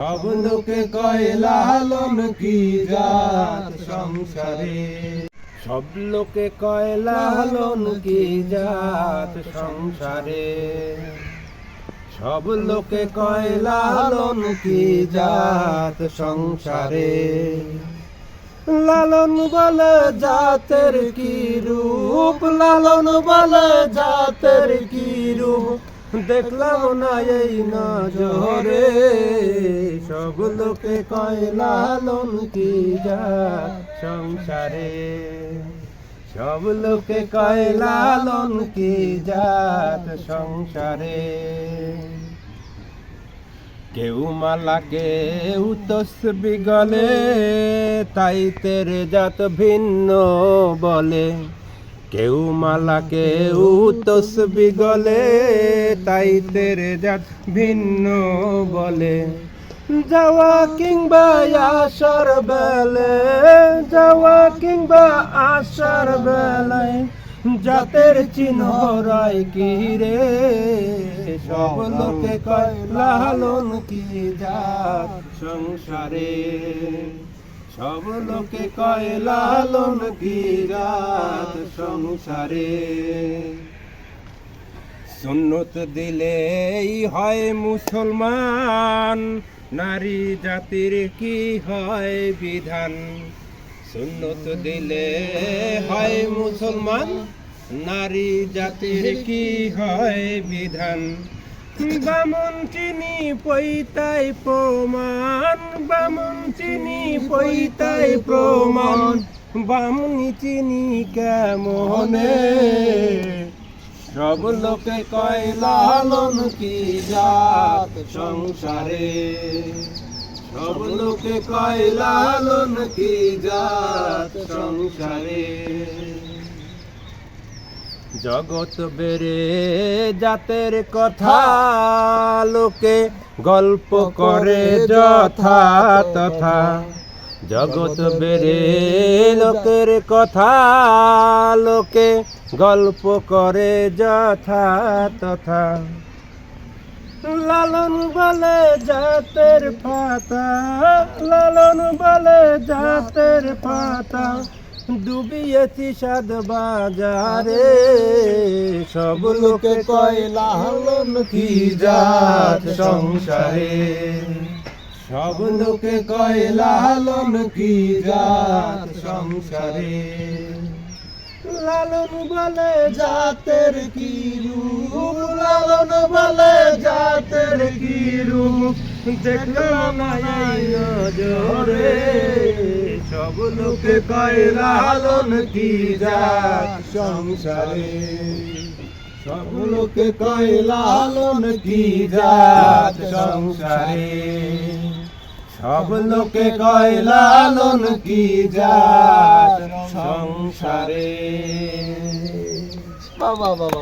সব লোকে কয় লালন কি জাত সংসারে, সব লোকে কয় লালন কি জাত সংসারে, সব লোকে কয় লালন কি জাত সংসারে। লালন বলে জাতের কি রূপ, লালন বলে জাতের কি রূপ, দেখলাম না এই নজরে। সব লোকে কয় লালন কি জাত সংসারে, সব লোকে কয় লালন কি জাত সংসারে। কেউ মালা কেউ তসবি গলে, তাই তেরে জাত ভিন্ন বলে। কেউ মালা কেউ তসবি গলে, তাই তেরে জাত ভিন্ন বলে। যাওয়া কিংবা আসার বেলে, যাওয়া কিংবা আসার বেলায় জাতের চিহ্ন রায় কি রে। সব লোকে কয় লালন কি জাত সংসারে, সব লোকে কয় লালন কি জাত সংসারে। সুন্নত দিলেই হয় মুসলমান, নারী জাতির কি হয় বিধান। সুন্নত দিলে হয় মুসলমান, নারী জাতির কি হয় বিধান। বামন চিনি পৈতাই প্রমাণ, বামন চিনি পৈতাই প্রমাণ, বামনি চিনি কেমনে। সব লোকে কয় লালন কি জাত সংসারে, সব লোকে কয় লালন কি জাত সংসারে। জগৎ বেড়ে জাতের কথা লোকে গল্প করে যথা তথা। জগৎ বেড়ে লোকের কথা লোকে গল্প করে যথা তথা। লালন বলে জাতের পাতা, লালন বলে জাতের পাতা, ডুবিয়েছি সাদ বাজারে। সব লোকে কয় লালন কি জাত সংসারে, সব লোকে কয় লালন কি জাত সংসারে। লালন বলে জাতের কি রূপ, লালন বলে জাতের কি রূপ, দেখলাম না এই নজরে। সব লোকে কয় লালন কি জাত সংসারে, সব লোকে কয় লালন কি জাত সংসারে, সব লোকে কয় লালন কি জাত সংসারে। বাবা বাবা।